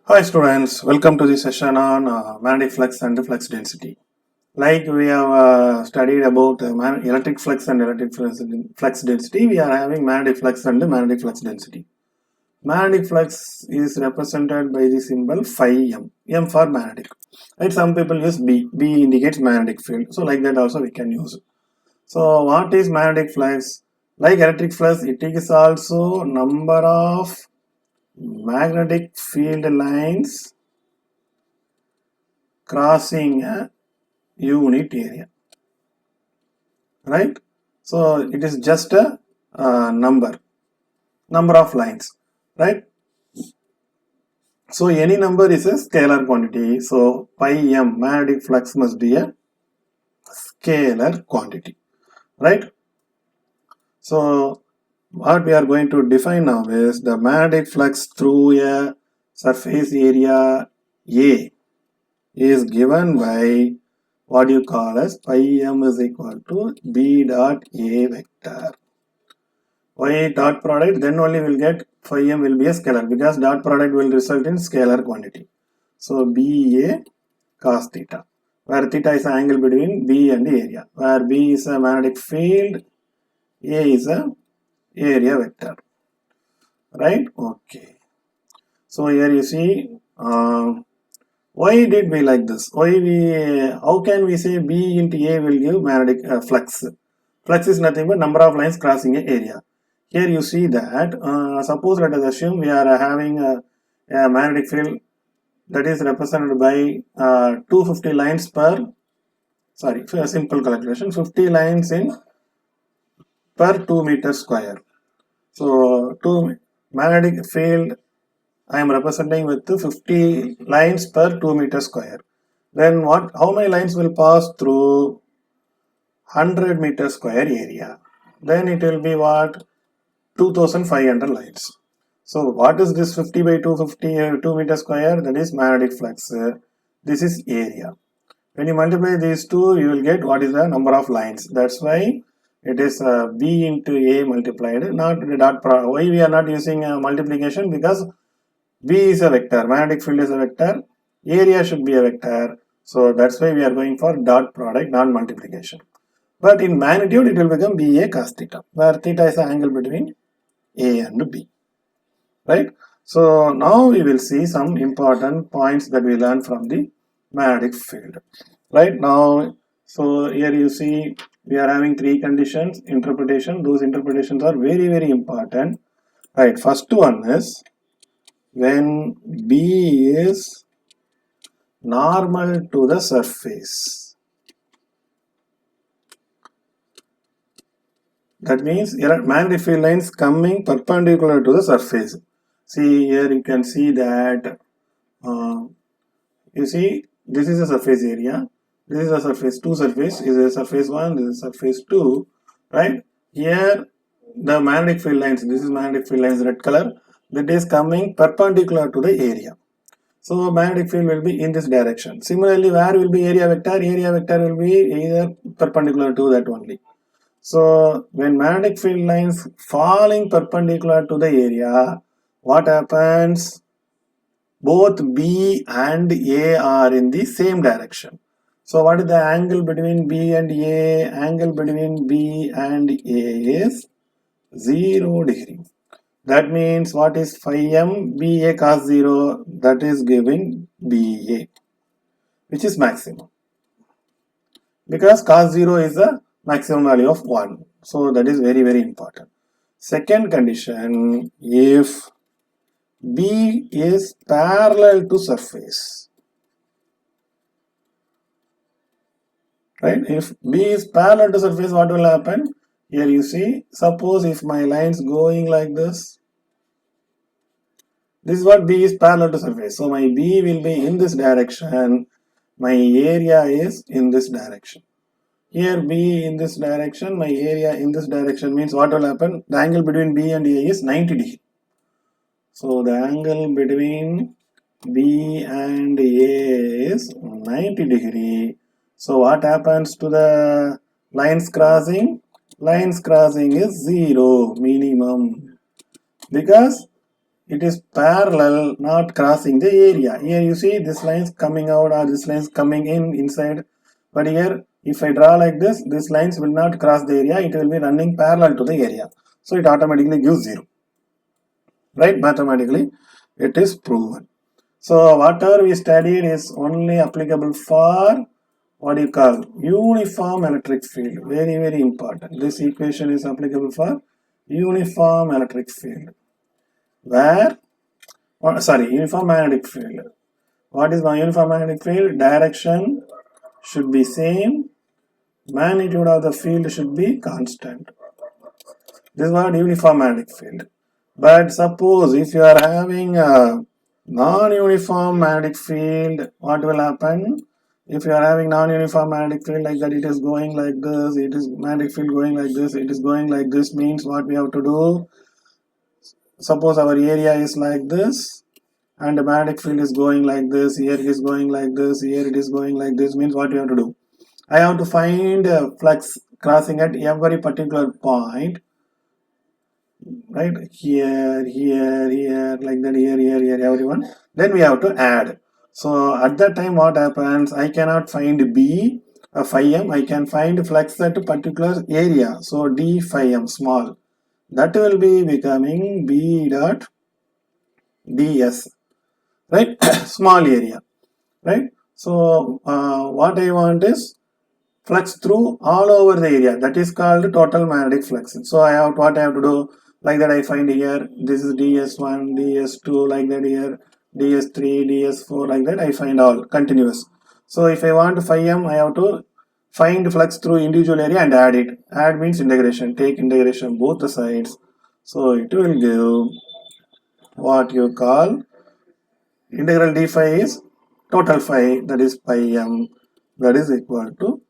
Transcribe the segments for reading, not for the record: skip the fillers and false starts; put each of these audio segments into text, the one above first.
Hi students, welcome to the session on magnetic flux and flux density. Like we have studied about electric flux and electric flux density, we are having magnetic flux and magnetic flux density. Magnetic flux is represented by the symbol phi m, m for magnetic. Right? Some people use B, B indicates magnetic field. So like that also we can use. So what is magnetic flux? Like electric flux, it is also number of magnetic field lines crossing a unit area, right? So it is just a number of lines, right? So any number is a scalar quantity. So pi m magnetic flux must be a scalar quantity, right? So what we are going to define now is the magnetic flux through a surface area A is given by what you call as pi m is equal to B dot A vector. Why dot product? Then only we'll get phi m will be a scalar because dot product will result in scalar quantity. So B A cos theta, where theta is the angle between B and the area, where B is a magnetic field, A is a area vector, right? Okay. So here you see, why did we like this? How can we say B into A will give magnetic flux? Flux is nothing but number of lines crossing an area. Here you see that, suppose let us assume we are having a magnetic field that is represented by 250 lines per, sorry, for a simple calculation, 50 lines in per 2 meter square. So, magnetic field I am representing with 50 lines per 2 meter square. Then how many lines will pass through 100 meter square area? Then it will be what? 2500 lines. So what is this 50 by 250 2 meter square? That is magnetic flux. This is area. When you multiply these two, you will get what is the number of lines. That's why it is B into A multiplied, not the dot product. Why we are not using multiplication? Because B is a vector, magnetic field is a vector, area should be a vector. So that's why we are going for dot product, not multiplication. But in magnitude, it will become BA cos theta, where theta is the angle between A and B, right? So now we will see some important points that we learned from the magnetic field, right? Now, so here you see we are having three conditions, interpretation. Those interpretations are very, very important, right? First one is when B is normal to the surface. That means magnetic field lines coming perpendicular to the surface. See here you can see that you see this is a surface area, this is a surface 2 surface, this is a surface 1, this is surface 2, right? Here the magnetic field lines, this is magnetic field lines red color, that is coming perpendicular to the area. So magnetic field will be in this direction. Similarly, where will be area vector? Area vector will be either perpendicular to that only. So when magnetic field lines falling perpendicular to the area, what happens? Both B and A are in the same direction. So what is the angle between B and A? Angle between B and A is 0 degree. That means what is phi m? BA cos 0, that is giving BA, which is maximum. Because cos 0 is the maximum value of 1. So that is very, very important. Second condition, if B is parallel to surface, right? If B is parallel to surface, what will happen? Here you see, suppose if my lines going like this is what B is parallel to surface. So my B will be in this direction, my area is in this direction. Here B in this direction, my area in this direction means what will happen? The angle between B and A is 90 degree. So the angle between B and A is 90 degree. So what happens to the lines crossing? Lines crossing is 0 minimum, because it is parallel, not crossing the area. Here you see this line is coming out or this line is coming in inside, but here if I draw like this, these lines will not cross the area, it will be running parallel to the area, so it automatically gives 0, right? Mathematically it is proven. So whatever we studied is only applicable for what you call uniform electric field. Very, very important. This equation is applicable for uniform electric field. Where, uniform magnetic field. What is my uniform magnetic field? Direction should be same. Magnitude of the field should be constant. This is what uniform magnetic field. But suppose if you are having a non-uniform magnetic field, what will happen? If you are having non-uniform magnetic field like that, it is going like this, it is magnetic field going like this, it is going like this, means what we have to do? Suppose our area is like this and the magnetic field is going like this, here it is going like this, here it is going like this, means what you have to do? I have to find a flux crossing at every particular point, right? Here, like that, here, everyone. Then we have to add. So at that time what happens? I cannot find B, phi m, I can find flux at a particular area. So d phi m small. That will be becoming B dot ds, right? Small area, right? So what I want is flux through all over the area, that is called total magnetic flux. So what I have to do, like that I find here, this is ds1, ds2, like that here, ds3, ds4, like that I find all continuous. So if I want phi m, I have to find flux through individual area and add it. Add means integration, take integration both the sides. So it will give what you call integral d phi is total phi, that is pi m, that is equal to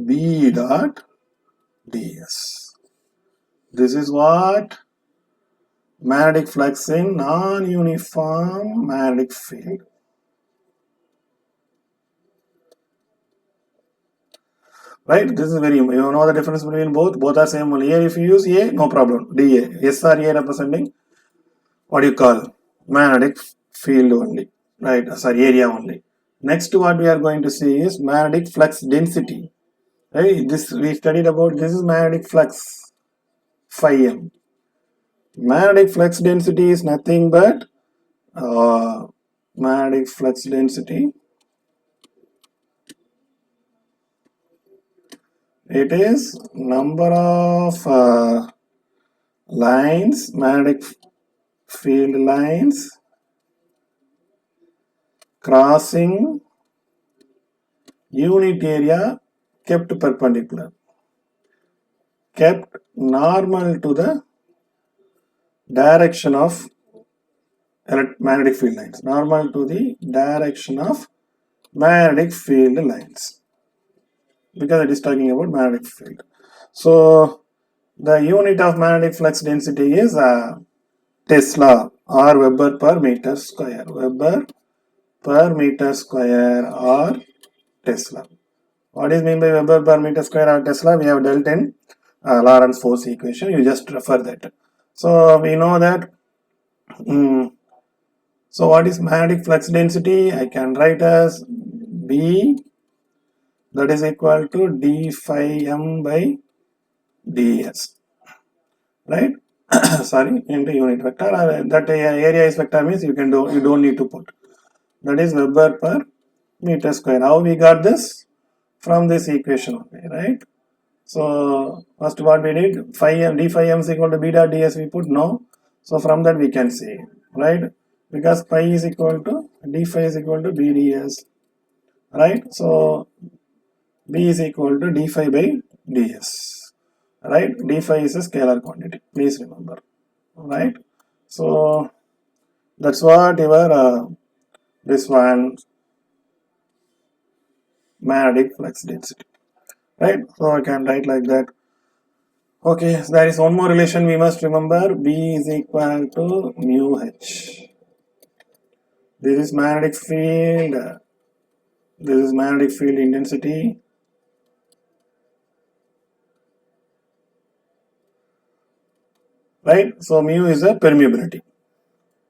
B dot ds. This is what magnetic flux in non-uniform magnetic field. Right? This is very, you know the difference between both. Both are same only. Here if you use A, no problem. dA. S or A representing what you call magnetic field only. Right? Sorry, area only. Next what we are going to see is magnetic flux density. Right? This we studied about, this is magnetic flux phi m. Magnetic flux density is nothing but magnetic flux density. It is number of lines, magnetic field lines crossing unit area kept perpendicular, kept normal to the direction of magnetic field lines, normal to the direction of magnetic field lines, because it is talking about magnetic field. So the unit of magnetic flux density is Tesla or Weber per meter square. Weber per meter square or Tesla. What is mean by Weber per meter square or Tesla? We have dealt in Lorentz force equation. You just refer that. So we know that. So what is magnetic flux density? I can write as B, that is equal to d phi m by ds, right? Sorry, into unit vector. That area is vector means you don't need to put. That is Weber per meter square. How we got this? From this equation only, right? So first what we did, phi m, d phi m is equal to b dot ds, we put no. So from that we can see, right? Because pi is equal to d phi is equal to b ds, right? So b is equal to d phi by ds, right? D phi is a scalar quantity, please remember, right? So that's what your this one magnetic flux density, right? So I can write like that. Okay, so there is one more relation we must remember. B is equal to mu h. This is magnetic field. This is magnetic field intensity. right? So mu is a permeability.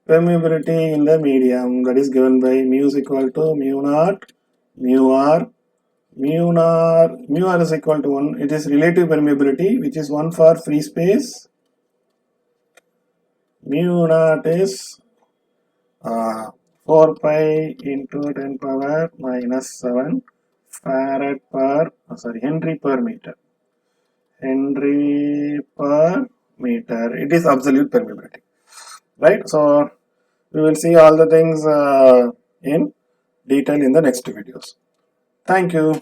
Permeability in the medium, that is given by mu is equal to mu naught, mu r, mu r is equal to 1. It is relative permeability, which is 1 for free space. Mu naught is 4 pi into 10 power minus 7 Henry per meter. Henry per meter. It is absolute permeability, right? So we will see all the things in detail in the next videos. Thank you.